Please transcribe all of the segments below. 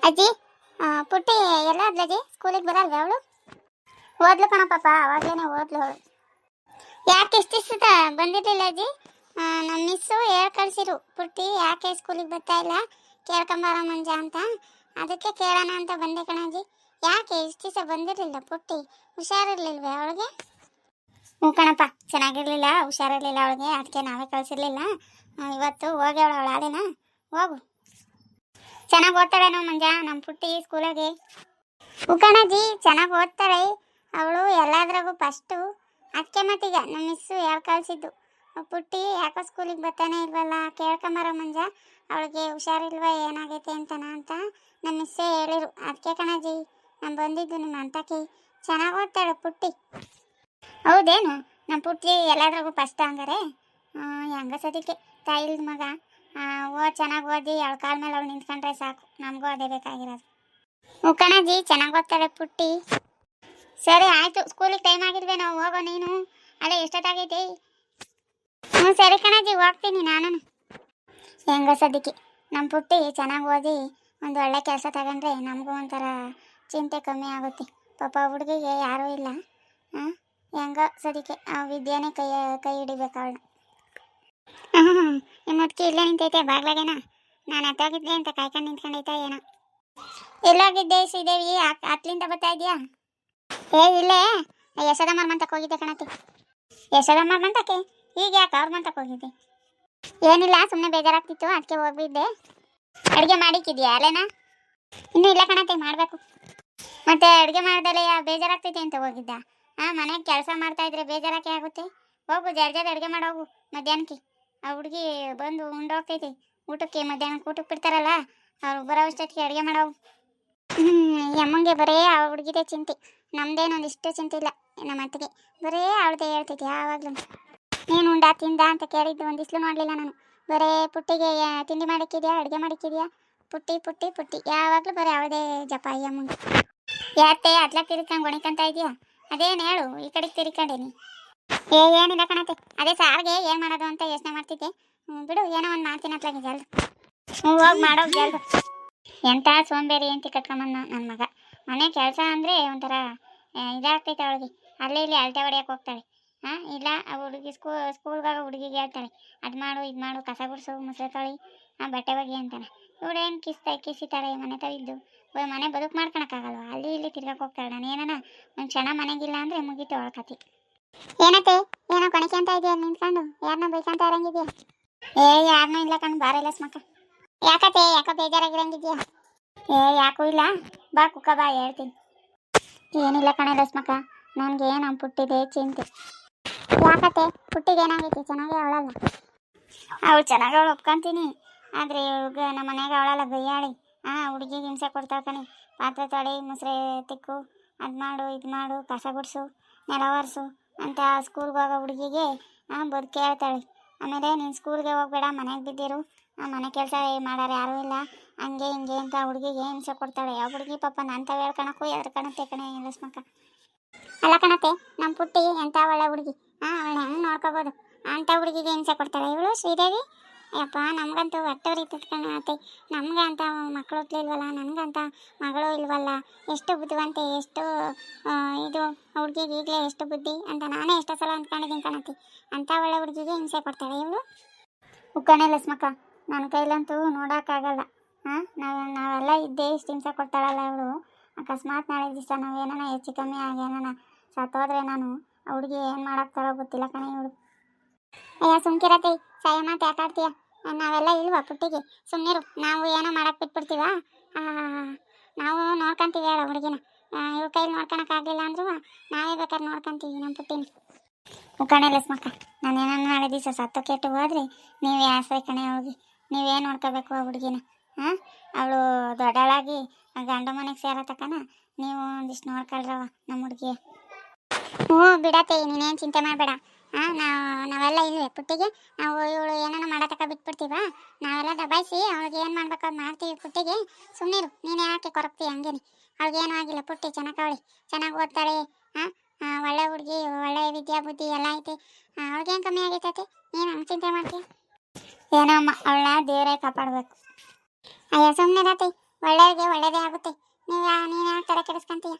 ಅಜ್ಜಿ, ಪುಟ್ಟಿ ಎಲ್ಲ ಅಜ್ಜಿ ಸ್ಕೂಲಿಗೆ ಬರಲ್ವ ಅವಳು? ಓದ್ಲು ಕಣ ಪಾಪ, ಅವಾಗೇನೆ ಓದ್ಲು ಅವಳು. ಯಾಕೆ ಇಷ್ಟ ಬಂದಿರಲಿಲ್ಲ ಅಜ್ಜಿ? ನಮ್ಮ ಮಿಸ್ಸು ಹೇಳಿ ಕಳ್ಸಿರು, ಪುಟ್ಟಿ ಯಾಕೆ ಸ್ಕೂಲಿಗೆ ಬರ್ತಾ ಇಲ್ಲ, ಕೇಳ್ಕೊಂಬಾರ ಮುಂಜ ಅಂತ. ಅದಕ್ಕೆ ಕೇಳೋಣ ಅಂತ ಬಂದೆ ಕಣಜ್ಜಿ. ಯಾಕೆ ಇಷ್ಟು ದಿವಸ ಬಂದಿರಲಿಲ್ಲ ಪುಟ್ಟಿ? ಹುಷಾರಿರ್ಲಿಲ್ವೇ ಅವಳಿಗೆ? ಹ್ಞೂ ಕಣಪ್ಪ, ಚೆನ್ನಾಗಿರ್ಲಿಲ್ಲ, ಹುಷಾರಿರ್ಲಿಲ್ಲ ಅವಳಿಗೆ, ಅದಕ್ಕೆ ನಾವೇ ಕಳಿಸಿರ್ಲಿಲ್ಲ. ಇವತ್ತು ಹೋಗ್ಯವಳ ಅವಳು ಅದೇನಾ? ಹೋಗು. ಚೆನ್ನಾಗಿ ಓದ್ತಾಳೇನೋ ಮಂಜ ನಮ್ಮ ಪುಟ್ಟಿ ಸ್ಕೂಲಾಗೆ? ಕಣಜ್ಜಿ ಚೆನ್ನಾಗಿ ಓದ್ತಾಳೆ ಅವಳು, ಎಲ್ಲದ್ರಾಗೂ ಫಸ್ಟು. ಅದಕ್ಕೆ ಮತ್ತೀಗ ನಮ್ಮ ಮಿಸ್ಸು ಹೇಳಿ ಕಳಿಸಿದ್ದು, ಪುಟ್ಟಿ ಯಾಕೋ ಸ್ಕೂಲಿಗೆ ಬರ್ತಾನೆ ಇಲ್ವಲ್ಲ, ಕೇಳ್ಕೊಂಬಾರ ಮಂಜ, ಅವಳಿಗೆ ಹುಷಾರಿಲ್ವ ಏನಾಗೈತೆ ಅಂತನ ಅಂತ ನಮ್ಮ ಮಿಸ್ಸೇ ಹೇಳಿರು. ಅದಕ್ಕೆ ಕಣಜ್ಜಿ ನಾನು ಬಂದಿದ್ದು ನಿಮ್ಮ ಅಂತಕ್ಕೆ. ಚೆನ್ನಾಗಿ ಓದ್ತಾಳೆ ಪುಟ್ಟಿ. ಹೌದೇನು? ನಮ್ಮ ಪುಟ್ಟಿ ಎಲ್ಲದ್ರಾಗೂ ಫಸ್ಟ್ ಹಂಗಾರೆ? ಹೆಂಗ ಸದ್ಯಕ್ಕೆ ತಾಯಿಲ್ದ ಮಗ. ಚೆನ್ನಾಗಿ ಓದಿ ಅವಳ ಕಾಲ ಮೇಲೆ ಅವಳು ನಿಂತ್ಕೊಂಡ್ರೆ ಸಾಕು, ನಮಗೂ ಅದೇ ಬೇಕಾಗಿರೋದು. ಹ್ಞೂ ಕಣಜ್ಜಿ ಚೆನ್ನಾಗಿ ಓದ್ತಾಳೆ ಪುಟ್ಟಿ. ಸರಿ ಆಯಿತು, ಸ್ಕೂಲಿಗೆ ಟೈಮ್ ಆಗಿಲ್ವೇ, ನಾವು ಹೋಗೋ ನೀನು. ಅದೇ ಎಷ್ಟೊತ್ತಾಗೈತೆ? ಹ್ಞೂ ಸರಿ ಕಣಜ್ಜಿ, ಹೋಗ್ತೀನಿ ನಾನು. ಹೆಂಗ ಸದ್ಯಕ್ಕೆ ನಮ್ಮ ಪುಟ್ಟಿ ಚೆನ್ನಾಗಿ ಓದಿ ಒಂದು ಒಳ್ಳೆ ಕೆಲಸ ತಗೊಂಡ್ರೆ ನಮಗೂ ಒಂಥರ ಚಿಂತೆ ಕಮ್ಮಿ ಆಗುತ್ತೆ. ಪಾಪ ಹುಡುಗಿಗೆ ಯಾರೂ ಇಲ್ಲ. ಹೆಂಗ ಸದ್ಯಕ್ಕೆ ಆ ವಿದ್ಯೆನೇ ಕೈ ಹಿಡಿಬೇಕು ಅವಳನ್ನ. ನಿಮ್ಮ ಮುದ್ಕಿ ಇಲ್ಲೇ ನಿಂತೈತೆ ಬಾಗ್ಲಾಗೇನ? ನಾನು ಹತ್ತೋಗಿದ್ದೆ ಅಂತ ಕಾಯ್ಕೊಂಡು ನಿಂತ್ಕೊಂಡೈತಾ ಏನೋ? ಎಲ್ಲೋಗಿದ್ದೆ ಶ್ರೀದೇವಿ? ಹತ್ಲಿಂದ ಬರ್ತಾ ಇದೆಯಾ? ಇಲ್ಲೇ ಯಶೋದಮ್ಮರ ಮಂತಕ್ಕೆ ಹೋಗಿದ್ದೆ ಕಣತಿ. ಯಶೋದಮ್ಮರ ಮಂತಕ್ಕೆ? ಈಗ ಯಾಕೆ ಅವ್ರ ಮಂತಕ್ಕೆ ಹೋಗಿದ್ದೆ? ಏನಿಲ್ಲ, ಸುಮ್ಮನೆ ಬೇಜಾರಾಗ್ತಿತ್ತು ಅದಕ್ಕೆ ಹೋಗಿದ್ದೆ. ಅಡುಗೆ ಮಾಡಿಕ್ಕಿದ್ಯಾ ಅಲ್ಲೇನಾ? ಇನ್ನೂ ಇಲ್ಲ ಕಣತೆ, ಮಾಡಬೇಕು. ಮತ್ತೆ ಅಡುಗೆ ಮಾಡ್ದಲೇ ಬೇಜಾರಾಗ್ತೈತೆ ಅಂತ ಹೋಗಿದ್ದ? ಮನೆಗೆ ಕೆಲಸ ಮಾಡ್ತಾ ಇದ್ರೆ ಬೇಜಾರಾಕೆ ಆಗುತ್ತೆ? ಹೋಗು, ಜರ್ಜದ ಅಡುಗೆ ಮಾಡೋಗು ಮಧ್ಯಾಹ್ನಕ್ಕೆ. ಆ ಹುಡುಗಿ ಬಂದು ಉಂಡೋಗ್ತೈತೆ ಊಟಕ್ಕೆ, ಮಧ್ಯಾಹ್ನಕ್ಕೆ ಊಟಕ್ಕೆ ಬಿಡ್ತಾರಲ್ಲ ಅವ್ರು ಬರೋ ಅಷ್ಟೊತ್ತಿಗೆ ಅಡುಗೆ ಮಾಡೋವು. ಅಮ್ಮಂಗೆ ಬರೇ ಆ ಹುಡುಗಿದೇ ಚಿಂತೆ, ನಮ್ದೇನೊಂದಿಷ್ಟು ಚಿಂತೆ ಇಲ್ಲ. ನಮ್ಮ ಅತ್ತಿಗೆ ಬರೇ ಅವಳದೇ ಹೇಳ್ತೈತಿ ಯಾವಾಗಲೂ. ನೀನು ಉಂಡ ತಿಂದ ಅಂತ ಕೇಳಿದ್ದು ಒಂದಿಸ್ಲು ನೋಡಲಿಲ್ಲ ನಾನು. ಬರೇ ಪುಟ್ಟಿಗೆ ತಿಂಡಿ ಮಾಡಿಕ್ಕಿದ್ಯಾ, ಅಡುಗೆ ಮಾಡಿಕ್ಕಿದ್ಯಾ, ಪುಟ್ಟಿ ಪುಟ್ಟಿ ಪುಟ್ಟಿ ಯಾವಾಗಲೂ ಬರೀ ಅವಳದೇ ಜಪ ಈ ಅಮ್ಮಂಗೆ. ಯಾತೆ ಅತ್ಲಾಗ ತಿರ್ಕೊಂಡು ಗೊಣಿಕಂತ ಇದೆಯಾ? ಅದೇನು ಹೇಳು, ಈ ಕಡೆಗೆ ತಿರ್ಕೊಂಡೇನಿ. ಏನಿಲ್ಲ ಕಣತೆ, ಅದೇ ಸಾರಿಗೆ ಏನು ಮಾಡೋದು ಅಂತ ಯೋಚನೆ ಮಾಡ್ತಿದ್ದೆ. ಬಿಡು, ಏನೋ ಒಂದು ಮಾಡ್ತೀನಿ ಅತ್ಲಾಗೆ ಜಲ್ದು. ಹೋಗಿ ಮಾಡೋದು ಜಲ್ದು. ಎಂಥ ಸೋಂಬೇರಿ ಅಂತ ಕಟ್ಕೊಂಬಂದು ನನ್ನ ಮಗ. ಮನೆ ಕೆಲಸ ಅಂದರೆ ಒಂಥರ ಇದಾಗ್ತೈತೆ ಅವಳಿಗೆ. ಅಲ್ಲೇ ಇಲ್ಲಿ ಅಳತೆ ಹೊಡೆಯೋಕೆ ಹೋಗ್ತಾಳೆ. ಇಲ್ಲ ಆ ಹುಡುಗಿ ಸ್ಕೂಲ್ಗಾಗ ಹುಡುಗಿಗೆ ಹೇಳ್ತಾಳೆ, ಅದು ಮಾಡು ಇದು ಮಾಡು, ಕಸ ಗುಡಿಸು, ಮುಸ್ರೆ ತೊಳಿ, ಬಟ್ಟೆ ಒಗಿ ಅಂತಾನೆ. ಇವಳೇನು ಕಿಸಿತಾಳೆ ಮನೆ ತವಿದ್ದು. ಮನೆ ಬದುಕು ಮಾಡ್ಕೊಳಕ್ಕಾಗಲ್ವ? ಅಲ್ಲಿ ಇಲ್ಲಿ ತಿರ್ಗಕ್ಕೆ ಹೋಗ್ತಾಳೆ. ನಾನು ಏನಾನ ಒಂದು ಕ್ಷಣ ಮನೆಗಿಲ್ಲ ಅಂದರೆ ಮುಗೀತು ಅವಳ ಕತೆ. ಏನತ್ತೆ ಏನೋ ಕೊಣಿಕೆ ಅಂತ ಇದೆಯಾ ನಿಂತ್ಕೊಂಡು? ಯಾರನ್ನ ಬೈಕಂತ ಇರಂಗಿದ್ಯಾ? ಯಾರನ್ನೂ ಇಲ್ಲ ಕಣ್, ಬಾರಲ್ಲ ಸ್ಮಕ್ಕ. ಯಾಕತ್ತೆ ಯಾಕೋ ಬೇಜಾರಾಗಿರಂಗಿದ್ಯಾ? ಯಾಕೂ ಇಲ್ಲ, ಬಾ ಕುಕ್ಕ ಬಾ ಹೇಳ್ತೀನಿ. ಏನಿಲ್ಲ ಕಣೆ ಲಸ್ಮಕ್ಕ, ನನಗೆ ನಮ್ಮ ಪುಟ್ಟಿದೆ ಚಿಂತೆ. ಯಾಕತ್ತೆ ಪುಟ್ಟಿಗೆ ಏನಾಗೈತಿ? ಚೆನ್ನಾಗೇ ಅವಳಲ್ಲ? ಅವಳು ಚೆನ್ನಾಗಿ ಅವಳು ಒಪ್ಕೊಂತೀನಿ, ಆದರೆ ನಮ್ಮ ಮನೆಯಾಗ ಅವಳಲ್ಲ ಗಯ್ಯಾಳಿ. ಹುಡುಗಿಗೆ ಹಿಂಸೆ ಕೊಡ್ತಾಳೆ ಕಣೆ. ಪಾತ್ರೆ ತೊಳಿ, ಮುಸ್ರೆ ತಿಕ್ಕು, ಅದು ಮಾಡು ಇದು ಮಾಡು, ಕಸ ಗುಡಿಸು, ನೆಲ ಒರೆಸು ಅಂತ ಸ್ಕೂಲ್ಗೆ ಹೋಗೋ ಹುಡುಗಿಗೆ ಬದುಕಿ ಹೇಳ್ತಾಳೆ. ಆಮೇಲೆ ನೀನು ಸ್ಕೂಲ್ಗೆ ಹೋಗ್ಬೇಡ, ಮನೆಗೆ ಬಿದ್ದಿರು, ಮನೆ ಕೆಲಸ ಮಾಡೋರು ಯಾರೂ ಇಲ್ಲ, ಹಂಗೆ ಹಿಂಗೆ ಅಂತ ಹುಡುಗಿಗೆ ಹಿಂಸೆ ಕೊಡ್ತಾಳೆ. ಯಾವ ಹುಡುಗಿ ಪಾಪ ನಾನು ತಾವು ಹೇಳ್ಕೊಳಕ್ಕೂ ಎದ್ರ ಕಣತ್ತೆ ಕಣೆ ಲಸ್ಮಕ್ಕ. ಅಲ್ಲ ಕಣತ್ತೆ, ನಮ್ಮ ಪುಟ್ಟಿ ಎಂಥ ಒಳ್ಳೆ ಹುಡುಗಿ. ಅವಳನ್ನ ಹೆಂಗೆ ನೋಡ್ಕೋಬೋದು? ಅಂಥ ಹುಡುಗಿಗೆ ಹಿಂಸೆ ಕೊಡ್ತಾಳೆ ಇವಳು ಶ್ರೀದೇವಿ. ಯಪ್ಪ, ನಮಗಂತೂ ಹೊಟ್ಟೆವ್ರಿ ತಿಳ್ಕೊಳತ್ತೆ. ನಮ್ಗೆ ಅಂತ ಮಕ್ಕಳು ಹುಟ್ಲಿಲ್ವಲ್ಲ, ನನಗಂತ ಮಗಳು ಇಲ್ವಲ್ಲ, ಎಷ್ಟು ಬುದ್ಧಿವಂತೆ, ಎಷ್ಟು ಇದು ಹುಡುಗಿಗೆ ಈಗಲೇ ಎಷ್ಟು ಬುದ್ಧಿ ಅಂತ ನಾನೇ ಎಷ್ಟೋ ಸಲ ಅಂದ್ಕೊಂಡಿದ್ದೀನಿ ಕಣತಿ. ಅಂಥ ಒಳ್ಳೆ ಹುಡುಗಿಗೆ ಹಿಂಸೆ ಕೊಡ್ತಾಳೆ ಇವಳು. ಉಕ್ಕಣೆ ಲಸ್ಮಕ್ಕ, ನನ್ನ ಕೈಲಂತೂ ನೋಡೋಕ್ಕಾಗಲ್ಲ. ನಾವೆಲ್ಲ ಇದ್ದೇ ಇಷ್ಟು ಹಿಂಸೆ ಕೊಡ್ತಾಳಲ್ಲ ಇವಳು. ಅಕಸ್ಮಾತ್ ನಾಳೆ ದಿವಸ ನಾವೇನ ಹೆಚ್ಚು ಕಮ್ಮಿ ಆಗಿ ಏನಾನ ಸತ್ತೋದ್ರೆ ನಾನು ಆ ಹುಡುಗಿ ಏನು ಮಾಡೋಕ್ತಾಳೋ ಗೊತ್ತಿಲ್ಲ ಕಣೆ ಇವಳು. ಅಯ್ಯ ಸುಮ್ಕಿರತ್ತೆ, ಸಹಾಯ ಮಾತು ಯಾಕಾಡ್ತೀಯ? ನಾವೆಲ್ಲ ಇಲ್ವಾ ಪುಟ್ಟಿಗೆ? ಸುಮ್ಮನಿರು, ನಾವು ಏನೋ ಮಾಡಕ್ಕೆ ಬಿಟ್ಬಿಡ್ತೀವ? ನಾವು ನೋಡ್ಕೊಂತೀವಿ ಹೇಳ ಹುಡುಗಿನ. ಇವ್ರ ಕೈಲಿ ನೋಡ್ಕೊಳಕ್ಕಾಗಲಿಲ್ಲ ಅಂದ್ರೂ ನಾವೇ ಬೇಕಾದ್ರೆ ನೋಡ್ಕೊಂತೀವಿ ನಮ್ಮ ಪುಟ್ಟಿನ. ಉಕ್ಕಣೆ ಲಸ್ಮಕ್ಕ, ನಾನೇನೋ ನಾಳೆ ದಿವಸ ಸತ್ತು ಕೆಟ್ಟು ಹೋದ್ರೆ ನೀವು ಆಸರೆ ಕಣೆ ಹೋಗಿ ನೀವೇನು ನೋಡ್ಕೋಬೇಕು ಆ ಹುಡುಗಿನ? ಅವಳು ದೊಡ್ಡಳಾಗಿ ಗಂಡ ಮನೆಗೆ ಸೇರೋ ತಕ್ಕನ ನೀವು ಒಂದಿಷ್ಟು ನೋಡ್ಕೊಳ್ರವ ನಮ್ಮ ಹುಡುಗಿಯ. ಹ್ಞೂ ಬಿಡತ್ತೆ, ನೀನೇನು ಚಿಂತೆ ಮಾಡಬೇಡ. ನಾವೆಲ್ಲ ಇಲ್ವೇ ಪುಟ್ಟಿಗೆ? ನಾವು ಇವಳು ಏನಾನ ಮಾಡತಕ್ಕ ಬಿಟ್ಬಿಡ್ತೀವ? ನಾವೆಲ್ಲ ದಬಾಯಿಸಿ ಅವಳಿಗೆ ಏನು ಮಾಡ್ಬೇಕು ಅದು ಮಾಡ್ತೀವಿ ಪುಟ್ಟಿಗೆ. ಸುಮ್ಮನಿರು, ನೀನು ಯಾಕೆ ಕೊರಗ್ತೀವಿ? ಹಂಗೇನೆ ಅವಳಿಗೇನೂ ಆಗಿಲ್ಲ, ಪುಟ್ಟಿ ಚೆನ್ನಾಗಿ ಚೆನ್ನಾಗಿ ಓದ್ತಾಳೆ. ಒಳ್ಳೆ ಹುಡುಗಿ, ಒಳ್ಳೆ ವಿದ್ಯಾ ಬುದ್ಧಿ ಎಲ್ಲ ಐತೆ. ಅವಳಿಗೇನು ಕಮ್ಮಿ ಆಗೈತೈತೆ? ನೀನು ಹಂಗೆ ಚಿಂತೆ ಮಾಡ್ತೀಯ? ಏನೋ ಅಮ್ಮ, ಅವಳನ್ನ ದೇವರೇ ಕಾಪಾಡಬೇಕು. ಅಯ್ಯ ಸುಮ್ಮನೆ ಇರತ್ತೆ, ಒಳ್ಳೆಯವ್ರಿಗೆ ಒಳ್ಳೇದೇ ಆಗುತ್ತೆ. ನೀನು ಯಾಕೆ ತಲೆ ಕೆಡಿಸ್ಕೊಂತೀಯ?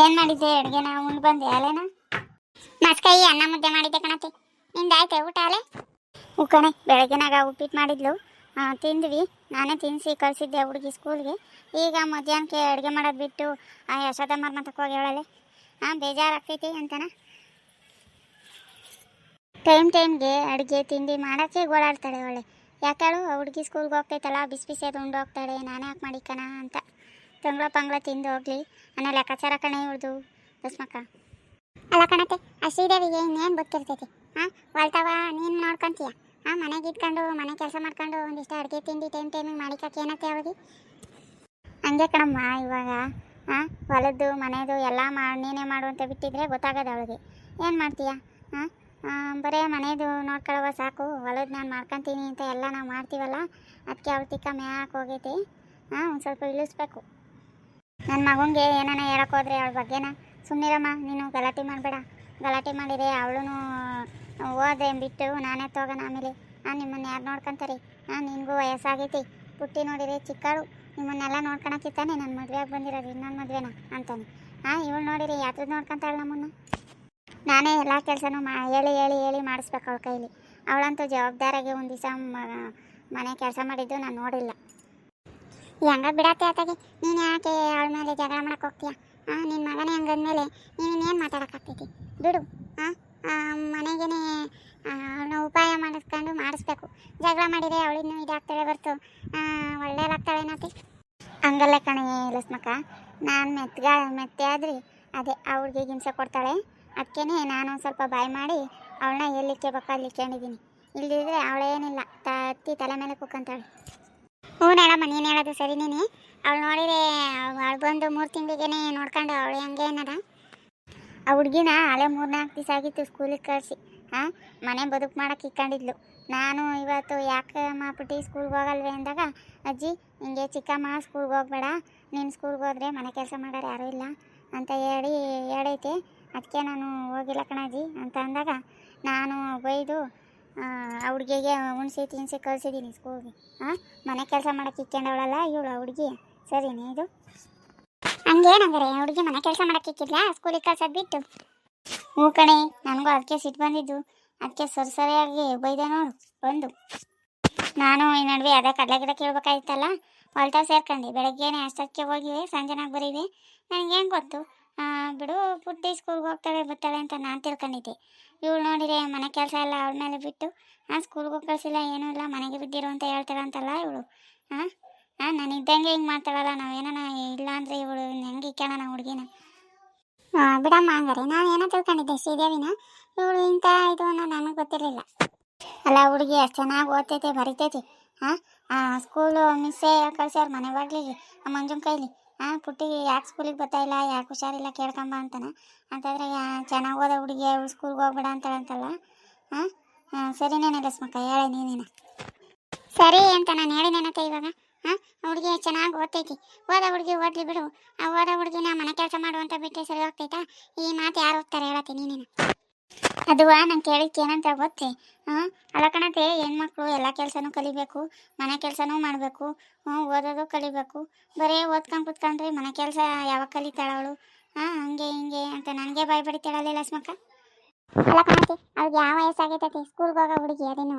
ಏನು ಮಾಡಿದ್ದೆ ಅಡುಗೆನ? ಉಂಡು ಬಂದೆ ಅಲ್ಲೇನ? ಮಸ್ಕಾಯಿ ಅನ್ನ ಮುದ್ದೆ ಮಾಡಿದ್ದೆ ಕಣತಿ. ನಿಂದಾಯ್ತೆ ಊಟ ಅಲೆ? ಕಣೆ, ಬೆಳಗ್ಗೆನಾಗ ಉಪ್ಪಿಟ್ಟು ಮಾಡಿದ್ಲು, ತಿಂದ್ವಿ. ನಾನೇ ತಿನ್ನಿಸಿ ಕಳಿಸಿದ್ದೆ ಹುಡುಗಿ ಸ್ಕೂಲ್ಗೆ. ಈಗ ಮಧ್ಯಾಹ್ನಕ್ಕೆ ಅಡುಗೆ ಮಾಡೋದು ಬಿಟ್ಟು ಯಶೋದಮ್ಮರ ಮತಕ್ಕೆ ಹೋಗಿ ಹೇಳಲೆ. ಬೇಜಾರಾಗ್ತೈತಿ ಅಂತನ. ಟೈಮ್ಗೆ ಅಡುಗೆ ತಿಂಡಿ ಮಾಡೋಕ್ಕೆ ಗೋಳಾಡ್ತಾಳೆ ಒಳ್ಳೆ. ಯಾಕೇಳು, ಹುಡುಗಿ ಸ್ಕೂಲ್ಗೆ ಹೋಗ್ತೈತಲ್ಲ, ಬಿಸಿ ಬಿಸಿ ಅದು ಉಂಡು ಹೋಗ್ತಾಳೆ, ನಾನೇ ಯಾಕೆ ಮಾಡಿಕಣ ಅಂತ. ತಂಗ್ಳ ತಿಂದು ಹೋಗ್ಲಿ ಅನ್ನೋ ಲೆಕ್ಕಾಚಾರ ಕಣೆ ಇವ್ರದು ಬಸ್ಮಕ್ಕ. ಅಲ್ಲ ಕಣತೆ, ಆ ಶ್ರೀದೇವಿಗೆ ಇನ್ನೇನು ಗೊತ್ತಿರ್ತೈತಿ? ಹೊಲ್ತಾವ ನೀನು ನೋಡ್ಕೊಂತೀಯ? ಮನೆಗೆ ಇಟ್ಕೊಂಡು ಮನೆ ಕೆಲಸ ಮಾಡ್ಕೊಂಡು ಒಂದಿಷ್ಟು ಅಡುಗೆ ತಿಂಡಿ ಟೈಮಿಗೆ ಮಾಡಿಕಕ್ಕೆ ಏನತ್ತೆ ಅವಳಿಗೆ? ಹಂಗೆ ಕಣಮ್ಮ, ಇವಾಗ ಹೊಲದ್ದು ಮನೆಯದು ಎಲ್ಲ ನೀನೇ ಮಾಡು ಅಂತ ಬಿಟ್ಟಿದ್ರೆ ಗೊತ್ತಾಗೋದು ಅವಳಿಗೆ. ಏನು ಮಾಡ್ತೀಯ? ಬರೀ ಮನೆಯದು ನೋಡ್ಕೊಳ್ಳುವ ಸಾಕು, ಹೊಲದ್ದು ನಾನು ಮಾಡ್ಕೊತೀನಿ ಅಂತ ಎಲ್ಲ ನಾವು ಮಾಡ್ತೀವಲ್ಲ, ಅದಕ್ಕೆ ಅವಳು ತಿಕ್ಕ ಮ್ಯಾಕೆ ಹೋಗೈತಿ. ಒಂದು ಸ್ವಲ್ಪ ಇಳಿಸ್ಬೇಕು. ನನ್ನ ಮಗನಿಗೆ ಏನಾನ ಹೇಳೋಕ್ಕೋದ್ರೆ ಅವಳ ಬಗ್ಗೆನ ಸುಮ್ಮನಿರಮ್ಮ, ನೀನು ಗಲಾಟೆ ಮಾಡಬೇಡ. ಗಲಾಟೆ ಮಾಡಿದರೆ ಅವಳು ಓದೆ ಬಿಟ್ಟು ನಾನೇ ತಗೋಣ ಆಮೇಲೆ. ನಿಮ್ಮನ್ನು ಯಾರು ನೋಡ್ಕೊತಾರೆ? ನಿನಗೂ ವಯಸ್ಸಾಗೈತಿ, ಪುಟ್ಟಿ ನೋಡಿರಿ ಚಿಕ್ಕಳು, ನಿಮ್ಮನ್ನೆಲ್ಲ ನೋಡ್ಕೊಳಕ್ಕಿತ್ತಾನೆ ನನ್ನ ಮದುವೆಯಾಗಿ ಬಂದಿರೋದು, ಇನ್ನೊಂದು ಮದುವೆನ ಅಂತಾನೆ. ಇವಳು ನೋಡಿರಿ ಯಾತ್ರದ ನೋಡ್ಕೊತಾಳೆ ನಮ್ಮನ್ನು. ನಾನೇ ಎಲ್ಲ ಕೆಲಸನೂ ಹೇಳಿ ಮಾಡಿಸ್ಬೇಕು ಅವಳ ಕೈಲಿ. ಅವಳಂತೂ ಜವಾಬ್ದಾರಿಗೆ ಒಂದು ದಿವಸ ಮನೆ ಕೆಲಸ ಮಾಡಿದ್ದು ನಾನು ನೋಡಿಲ್ಲ. ಹೆಂಗ ಬಿಡತ್ತೆ ಆತಾಗೆ, ನೀನು ಯಾಕೆ ಅವಳ ಮೇಲೆ ಜಗಳ ಮಾಡಕ್ಕೆ ಹೋಗ್ತೀಯ? ನಿನ್ನ ಮಗನೇ ಹಂಗಂದ್ಮೇಲೆ ನೀನೇನು ಮಾತಾಡೋಕ್ಕಾಗ್ತೈತಿ? ಬಿಡು. ಮನೆಗೇ ಅವಳನ್ನ ಉಪಾಯ ಮಾಡಿಸ್ಬೇಕು. ಜಗಳ ಮಾಡಿದರೆ ಅವಳಿನ್ನೂ ಇದಾಗ್ತಾಳೆ ಬರ್ತು ಒಳ್ಳೇದಾಗ್ತಾಳೇನತಿ? ಹಂಗಲ್ಲ ಕಣೆ ಲಸ್ಮಕ್ಕ, ನಾನು ಮೆತ್ತೆ ಆದ್ರಿ ಅದೇ ಅವ್ಳಿಗೆ ಹಿಂಸೆ ಕೊಡ್ತಾಳೆ. ಅದಕ್ಕೇ ನಾನು ಸ್ವಲ್ಪ ಬಾಯಿ ಮಾಡಿ ಅವಳನ್ನ ಎಲ್ಲಿಕ್ಕೆ ಬೇಕು ಅಲ್ಲಿಕ್ಕೆ ಹೇಳಿದ್ದೀನಿ. ಇಲ್ದಿದ್ರೆ ಅವಳೇನಿಲ್ಲ, ತಲೆ ಮೇಲೆ ಕುಕ್ಕಂತಾಳೆ. ಹ್ಞೂ ಹೇಳಮ್ಮ, ನೀನು ಹೇಳೋದು ಸರಿನೇ. ಅವಳು ನೋಡಿದರೆ ಅವಳು ಬಂದು 3 ತಿಂಗಳಿಗೇ ನೋಡ್ಕೊಂಡು ಅವಳು ಹೆಂಗೆ ಏನದ. ಆ ಹುಡುಗಿನ ಅಲ್ಲೇ 3-4 ದಿವಸ ಆಗಿತ್ತು ಸ್ಕೂಲಿಗೆ ಕಳಿಸಿ. ಮನೆ ಬದುಕು ಮಾಡೋಕೆ ಇಕ್ಕೊಂಡಿದ್ಲು. ನಾನು ಇವತ್ತು ಯಾಕೆ ಮಾಡ್ಬಿಟ್ಟು ಸ್ಕೂಲ್ಗೆ ಹೋಗಲ್ವೇ ಅಂದಾಗ, ಅಜ್ಜಿ ಹಿಂಗೆ ಚಿಕ್ಕಮ್ಮ ಸ್ಕೂಲ್ಗೆ ಹೋಗ್ಬೇಡ, ನೀನು ಸ್ಕೂಲ್ಗೆ ಹೋದ್ರೆ ಮನೆ ಕೆಲಸ ಮಾಡೋರು ಯಾರೂ ಇಲ್ಲ ಅಂತ ಹೇಳೈತೆ, ಅದಕ್ಕೆ ನಾನು ಹೋಗಿಲ್ಲ ಕಣಜ್ಜಿ ಅಂತ ಅಂದಾಗ, ನಾನು ಬೈದು ಆ ಹುಡುಗಿಗೆ ಉಣ್ಸಿ ತಿನ್ಸಿ ಕಳಿಸಿದ್ದೀನಿ ಸ್ಕೂಲ್ಗೆ. ಮನೆ ಕೆಲಸ ಮಾಡೋಕ್ಕೆ ಇಕ್ಕೊಂಡವಳಲ್ಲ ಇವಳು ಹುಡುಗಿ, ಸರಿನೇ ಇದು? ಹಂಗೇನಂದರೆ ಹುಡುಗಿ ಮನೆ ಕೆಲಸ ಮಾಡೋಕ್ಕೆ ಇಕ್ಕಿದ್ಲಾ ಸ್ಕೂಲಿಗೆ ಕಳ್ಸೋದು ಬಿಟ್ಟು? ಹ್ಞೂ ಕಣೆ, ನನಗೂ ಅದಕ್ಕೆ ಸಿಟ್ಟು ಬಂದಿದ್ದು, ಅದಕ್ಕೆ ಸರಿಯಾಗಿ ಬೈದೆ ನೋಡು ಬಂದು. ನಾನು ಈ ನಡುವೆ ಅದೇ ಕಡಲೆ ಗಿಡ ಕೇಳ್ಬೇಕಾಗಿತ್ತಲ್ಲ, ಹೊಲ್ತಾವ್ ಸೇರ್ಕೊಂಡು ಬೆಳಗ್ಗೆನೇ ಅಷ್ಟಕ್ಕೆ ಹೋಗಿವೆ, ಸಂಜೆನಾಗ ಬರೀವೆ. ನನಗೇನು ಗೊತ್ತು, ಬಿಡು ಪುಟ್ಟಿ ಸ್ಕೂಲ್ಗೆ ಹೋಗ್ತಾಳೆ ಬರ್ತಾಳೆ ಅಂತ ನಾನು ತಿಳ್ಕೊಂಡಿದ್ದೆ. ಇವಳು ನೋಡಿರೆ ಮನೆ ಕೆಲಸ ಎಲ್ಲ ಅವಳ ಮೇಲೆ ಬಿಟ್ಟು ಸ್ಕೂಲ್ಗೆ ಹೋಗಿ ಕಳಿಸಿಲ್ಲ, ಏನೂ ಇಲ್ಲ, ಮನೆಗೆ ಬಿದ್ದಿರು ಅಂತ ಹೇಳ್ತಾಳಂತಲ್ಲ ಇವಳು. ನಾನು ಇದ್ದಂಗೆ ಹಿಂಗೆ ಮಾಡ್ತಾಳಲ್ಲ, ನಾವೇನ ಇಲ್ಲ ಅಂದರೆ ಇವಳು ಹೆಂಗೆ ಇಕ್ಕೋಣ ಹುಡುಗಿನ? ಬಿಡಮ್ಮ, ಹಂಗಾರೆ ನಾನು ಏನೋ ತಿಳ್ಕೊಂಡಿದ್ದೆ ಶ್ರೀದೇವಿನ, ಇವಳು ಇಂಥ ಇದು ಅನ್ನೋದು ನನಗೆ ಗೊತ್ತಿರಲಿಲ್ಲ. ಅಲ್ಲ, ಹುಡುಗಿ ಅಷ್ಟು ಚೆನ್ನಾಗಿ ಓದ್ತೈತೆ ಬರಿತೈತಿ. ಸ್ಕೂಲು ಮಿಸ್ಸೇ ಕಳ್ಸ್ಯಾರ ಮನೆ ಬಾಗ್ಲಿಗೆ ಮಂಜುನ ಕೈಲಿ. ಪುಟ್ಟಿಗೆ ಯಾಕೆ ಸ್ಕೂಲಿಗೆ ಬರ್ತಾಯಿಲ್ಲ, ಯಾಕೆ ಹುಷಾರಿಲ್ಲ ಕೇಳ್ಕೊಂಬ ಅಂತಾನೆ. ಅಂತಂದರೆ ಚೆನ್ನಾಗಿ ಓದೋ ಹುಡುಗಿ ಅವಳು ಸ್ಕೂಲ್ಗೆ ಹೋಗ್ಬೇಡ ಅಂತಾಳಂತಲ್ಲ. ಸರಿನೇನೆ ಲಸ್ಮಕ್ಕ, ಹೇಳಿ ನೀನೇನ ಸರಿ ಅಂತ ನಾನು ಹೇಳಿನೇನತ್ತೆ. ಇವಾಗ ಹುಡುಗಿ ಚೆನ್ನಾಗಿ ಓದ್ತೈತಿ, ಓದೋ ಹುಡುಗಿ ಓದ್ಲಿ ಬಿಡು. ಆ ಓದೋ ಹುಡುಗಿನ ಮನೆ ಕೆಲಸ ಮಾಡುವಂತ ಬಿಟ್ಟರೆ ಸರಿ ಹೋಗ್ತೈತಾ? ಈ ಮಾತು ಯಾರು ಹೋಗ್ತಾರೆ ಹೇಳತ್ತೆ ನೀನೇನ? ಅದು ನಂಗೆ ಕೇಳಿಕ್ಕೆ ಏನಂತ ಗೊತ್ತೇ? ಅಲ್ಲ ಕಣತೆ, ಹೆಣ್ಮಕ್ಳು ಎಲ್ಲ ಕೆಲಸನೂ ಕಲಿಬೇಕು, ಮನೆ ಕೆಲಸನೂ ಮಾಡಬೇಕು, ಓದೋದು ಕಲಿಬೇಕು. ಬರೀ ಓದ್ಕೊಂಡು ಕೂತ್ಕೊಂಡ್ರೆ ಮನೆ ಕೆಲಸ ಯಾವಾಗ ಕಲಿತಾಳವಳು? ಹಂಗೆ ಹಿಂಗೆ ಅಂತ ನನಗೆ ಭಯ ಬಡಿತಾಳಲ್ಲ ಲಸ್ಮಕ್ಕ. ಅಲ್ಲ ಕಣತೆ, ಅವ್ರಿಗೆ ಯಾವ ವಯಸ್ಸಾಗೈತೈತಿ ಸ್ಕೂಲ್ಗೆ ಹೋಗೋ ಹುಡುಗಿ? ಅದೇನು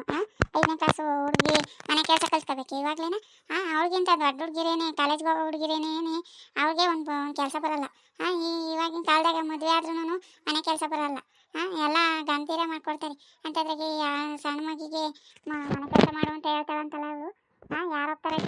5ನೇ ಕ್ಲಾಸು ಹುಡುಗಿ ಮನೆ ಕೆಲಸ ಕಲ್ತ್ಕೋಬೇಕು ಇವಾಗಲೇನ? ಅವ್ಳಿಗಿಂತ ದೊಡ್ಡ ಹುಡುಗಿರೇನೆ, ಕಾಲೇಜ್ಗೆ ಹೋಗೋ ಹುಡುಗಿರೇನೇ ಅವ್ರಿಗೆ ಒಂದು ಕೆಲಸ ಬರಲ್ಲ. ಇವಾಗಿನ ಕಾಲದಾಗ ಮದುವೆ ಆದ್ರೂ ಮನೆ ಕೆಲಸ ಬರಲ್ಲ. ಎಲ್ಲ ಗಂಭೀರ ಮಾಡ್ಕೊಡ್ತಾರೆ. ಅಂಥದ್ರಾಗೆ ಸಣ್ಣ ಮಗಿಗೆ ಮನೆ ಕೆಲಸ ಮಾಡುವಂತ ಹೇಳ್ತಾಳಂತಲ್ಲ ಅವರು. ಯಾರು ಹೋಗ್ತಾರೆ?